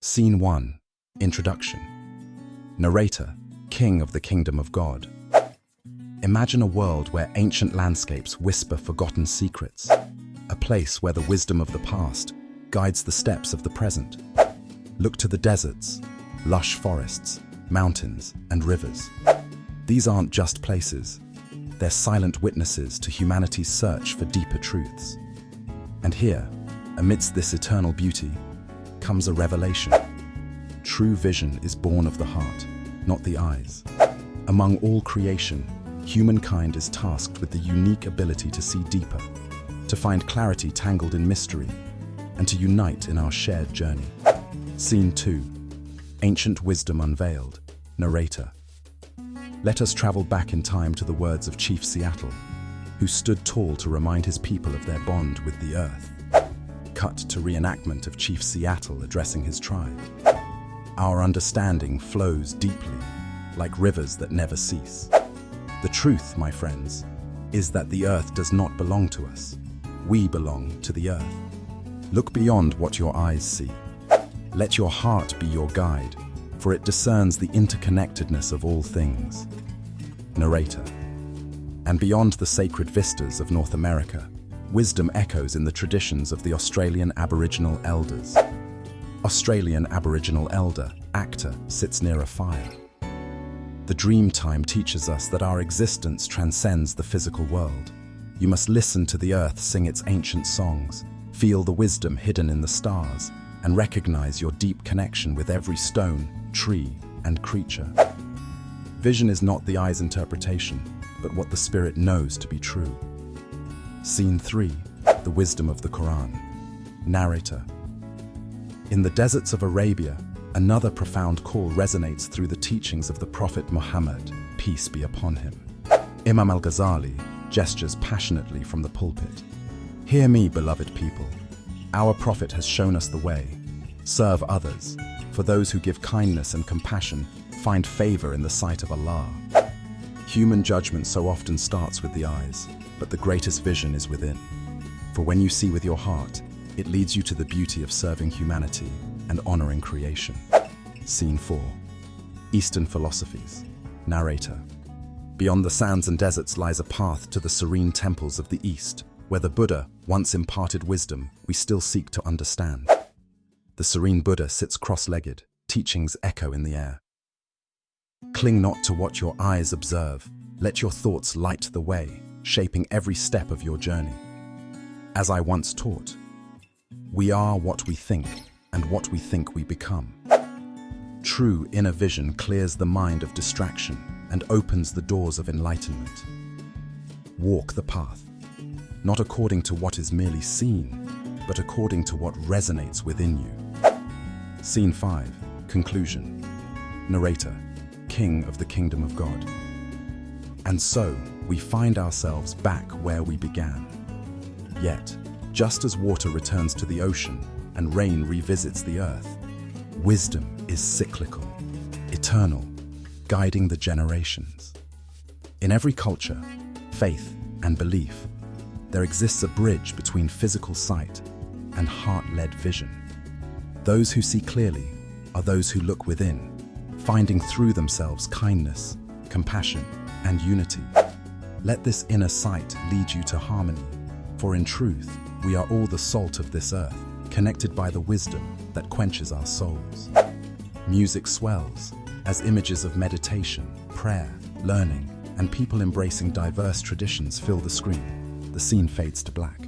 Scene 1. Introduction. Narrator, King of the Kingdom of God. Imagine a world where ancient landscapes whisper forgotten secrets, a place where the wisdom of the past guides the steps of the present. Look to the deserts, lush forests, mountains, and rivers. These aren't just places, they're silent witnesses to humanity's search for deeper truths. And here, amidst this eternal beauty, comes a revelation. True vision is born of the heart, not the eyes. Among all creation, humankind is tasked with the unique ability to see deeper, to find clarity tangled in mystery, and to unite in our shared journey. Scene 2. Ancient wisdom unveiled. Narrator. Let us travel back in time to the words of Chief Seattle, who stood tall to remind his people of their bond with the earth. Cut to reenactment of Chief Seattle addressing his tribe. Our understanding flows deeply, like rivers that never cease. The truth, my friends, is that the earth does not belong to us. We belong to the earth. Look beyond what your eyes see. Let your heart be your guide, for it discerns the interconnectedness of all things. Narrator. And beyond the sacred vistas of North America, wisdom echoes in the traditions of the Australian Aboriginal elders. Australian Aboriginal elder, actor, sits near a fire. The dream time teaches us that our existence transcends the physical world. You must listen to the earth sing its ancient songs, feel the wisdom hidden in the stars, and recognize your deep connection with every stone, tree, and creature. Vision is not the eye's interpretation, but what the spirit knows to be true. Scene 3. The wisdom of the Quran. Narrator. In the deserts of Arabia, another profound call resonates through the teachings of the Prophet Muhammad, peace be upon him. Imam al-Ghazali gestures passionately from the pulpit. Hear me, beloved people. Our Prophet has shown us the way. Serve others, for those who give kindness and compassion find favor in the sight of Allah. Human judgment so often starts with the eyes, but the greatest vision is within. For when you see with your heart, it leads you to the beauty of serving humanity and honoring creation. Scene 4. Eastern philosophies. Narrator. Beyond the sands and deserts lies a path to the serene temples of the East, where the Buddha once imparted wisdom we still seek to understand. The serene Buddha sits cross-legged, teachings echo in the air. Cling not to what your eyes observe, let your thoughts light the way, shaping every step of your journey. As I once taught, we are what we think, and what we think we become. True inner vision clears the mind of distraction and opens the doors of enlightenment. Walk the path, not according to what is merely seen, but according to what resonates within you. Scene 5. Conclusion. Narrator. King of the Kingdom of God. And so, we find ourselves back where we began. Yet, just as water returns to the ocean and rain revisits the earth, wisdom is cyclical, eternal, guiding the generations. In every culture, faith, and belief, there exists a bridge between physical sight and heart-led vision. Those who see clearly are those who look within, finding through themselves kindness, compassion, and unity. Let this inner sight lead you to harmony, for in truth, we are all the salt of this earth, connected by the wisdom that quenches our souls. Music swells as images of meditation, prayer, learning, and people embracing diverse traditions fill the screen. The scene fades to black.